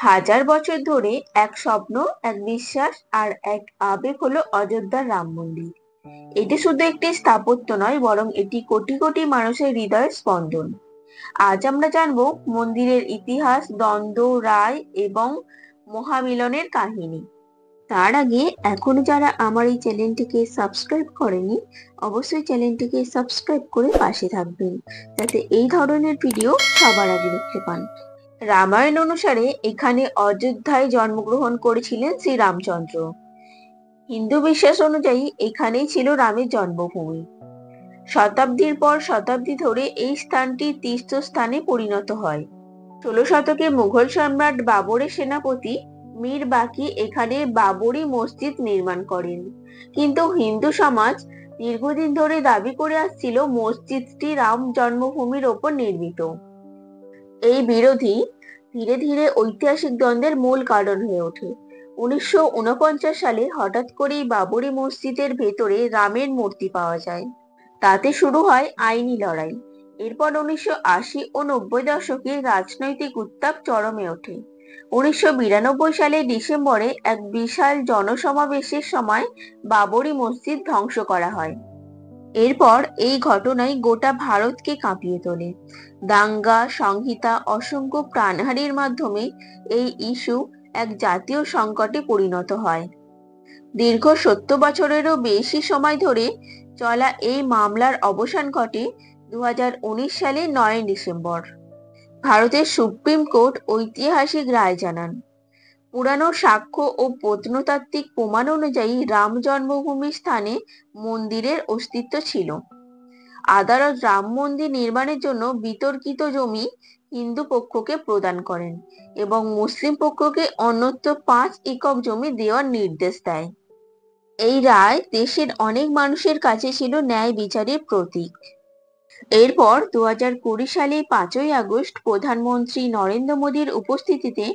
হাজার বছর ধরে এক স্বপ্ন, এক বিশ্বাস আর এক আবেগ হলো অযোধ্যার রাম মন্দির। এটি শুধু একটি স্থাপত্য নয়, বরং এটি কোটি কোটি মানুষের হৃদয়ের স্পন্দন। আজ আমরা জানবো মন্দিরের ইতিহাস, দ্বন্দ্ব, রায় এবং মহামিলনের কাহিনী। তার আগে এখনো যারা আমার এই চ্যানেলটিকে সাবস্ক্রাইব করেনি, অবশ্যই চ্যানেলটিকে সাবস্ক্রাইব করে পাশে থাকবেন, যাতে এই ধরনের ভিডিও সবার আগে দেখতে পান। রামায়ণ অনুসারে এখানে অযোধ্যায় জন্মগ্রহণ করেছিলেন শ্রী রামচন্দ্র। হিন্দু বিশ্বাস অনুযায়ী এখানেই ছিল রামের জন্মভূমি। শতাব্দীর পর শতাব্দী ধরে এই স্থানটি তীর্থস্থানে পরিণত হয়। 16 শতকে মুঘল সম্রাট বাবরের সেনাপতি মীর বাকি এখানে বাবরি মসজিদ নির্মাণ করেন, কিন্তু হিন্দু সমাজ দীর্ঘদিন ধরে দাবি করে আসছিল মসজিদটি রাম জন্মভূমির ওপর নির্মিত। এই বিরোধী ধীরে ধীরে ঐতিহাসিক দ্বন্দ্বের মূল কারণ হয়ে ওঠে। 1949 সালে হঠাৎ করেই বাবরি মসজিদের ভেতরে রামের মূর্তি পাওয়া যায়। তাতে শুরু হয় আইনি লড়াই। এরপর 1980 ও 90 দশকে রাজনৈতিক উত্তাপ চরমে ওঠে। 1992 সালে ডিসেম্বরে এক বিশাল জনসমাবেশের সময় বাবরি মসজিদ ধ্বংস করা হয়। এরপর এই ঘটনায় গোটা ভারতকে কাঁপিয়ে তোলে। দাঙ্গা, সংহিতা, অসংখ্য প্রাণহানির মাধ্যমে এই ইস্যু এক জাতীয় সংকটে পরিণত হয়। দীর্ঘ 70 বছরেরও বেশি সময় ধরে চলা এই মামলার অবসান ঘটে 2019 সালে 9 ডিসেম্বর। ভারতের সুপ্রিম কোর্ট ঐতিহাসিক রায় জানান। পুরানো সাক্ষ্য ও প্রত্নতাত্ত্বিক প্রমাণ অনুযায়ী রাম জন্মভূমির স্থানে মন্দিরের অস্তিত্ব ছিল। আদালত রাম মন্দির নির্মাণের জন্য বিতর্কিত জমি হিন্দু পক্ষকে প্রদান করেন এবং মুসলিম পক্ষকে অন্যত্র 5 একক জমি দেওয়ার নির্দেশ দেয়। এই রায় দেশের অনেক মানুষের কাছে ছিল ন্যায় বিচারের প্রতীক। এরপর 2020 সালে 5ই আগস্ট প্রধানমন্ত্রী নরেন্দ্র মোদীর উপস্থিতিতে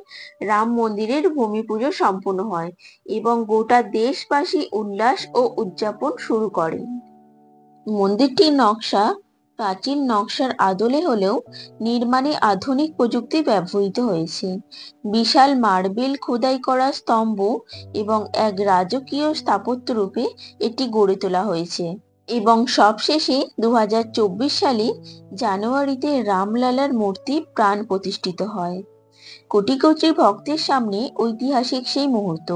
রাম মন্দিরের ভূমি পুজো সম্পন্ন হয় এবং গোটা দেশবাসী উল্লাস ও উদযাপন শুরু করে। মন্দিরটির নকশা প্রাচীন নকশার আদলে হলেও নির্মাণে আধুনিক প্রযুক্তি ব্যবহৃত হয়েছে। বিশাল মার্বেল খোদাই করা স্তম্ভ এবং এক রাজকীয় স্থাপত্য রূপে এটি গড়ে তোলা হয়েছে। এবং সবশেষে 2024 সালে জানুয়ারিতে রামলালার মূর্তি প্রাণ প্রতিষ্ঠিত হয়। কোটি কোটি ভক্তের সামনে ঐতিহাসিক সেই মুহূর্ত।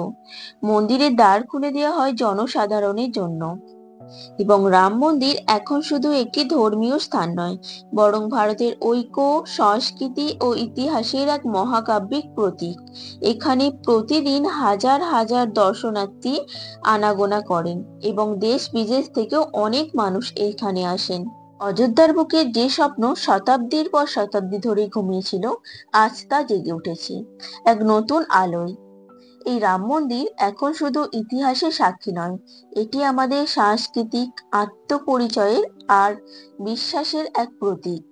মন্দিরের দ্বার খুলে দেওয়া হয় জনসাধারণের জন্য এবং রাম মন্দির এখন শুধু একটি ধর্মীয় স্থান নয়, বরং ভারতের ঐক্য, সংস্কৃতি ও ইতিহাসের এক মহাকাব্যিক প্রতীক। এখানে প্রতিদিন হাজার হাজার দর্শনার্থী আনাগোনা করেন এবং দেশ বিদেশ থেকেও অনেক মানুষ এখানে আসেন। অযোধ্যার বুকে যে স্বপ্ন শতাব্দীর পর শতাব্দী ধরে ঘুমিয়েছিল, আজ তা জেগে উঠেছে এক নতুন আলোয়। এই রাম মন্দির এখন শুধু ইতিহাসের সাক্ষী নয়, এটি আমাদের সাংস্কৃতিক আত্মপরিচয়ের আর বিশ্বাসের এক প্রতীক।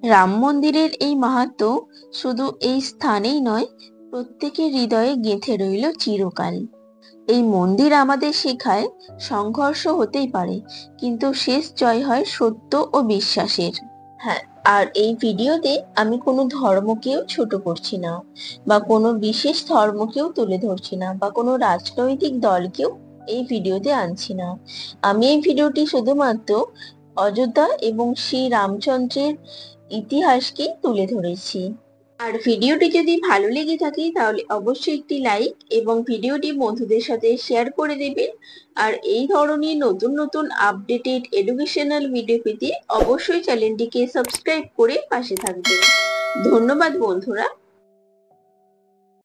রাম মন্দিরের এই মাহাত্ম্য শুধু এই স্থানেই নয়, প্রত্যেকের হৃদয়ে গেঁথে রইল চিরকাল। এই মন্দির আমাদের শেখায় সংঘর্ষ হতেই পারে, কিন্তু শেষ জয় হয় সত্য ও বিশ্বাসের। হ্যাঁ, আর এই ভিডিওতে আমি কোনো ধর্মকেও ছোট করছি না, বা কোনো বিশেষ ধর্মকেও তুলে ধরছি না, বা কোনো রাজনৈতিক দলকেও এই ভিডিওতে আনছি না। আমি এই ভিডিওটি শুধুমাত্র অযোধ্যা এবং শ্রী রামচন্দ্রের ইতিহাসকে তুলে ধরেছি। আর ভিডিওটি যদি ভালো লেগে থাকে তাহলে অবশ্যই একটি লাইক এবং ভিডিওটি বন্ধুদের সাথে শেয়ার করে দেবেন। আর এই ধরনের নতুন নতুন আপডেটেড এডুকেশনাল ভিডিও পেতে অবশ্যই চ্যানেলটিকে সাবস্ক্রাইব করে পাশে থাকবেন। ধন্যবাদ বন্ধুরা।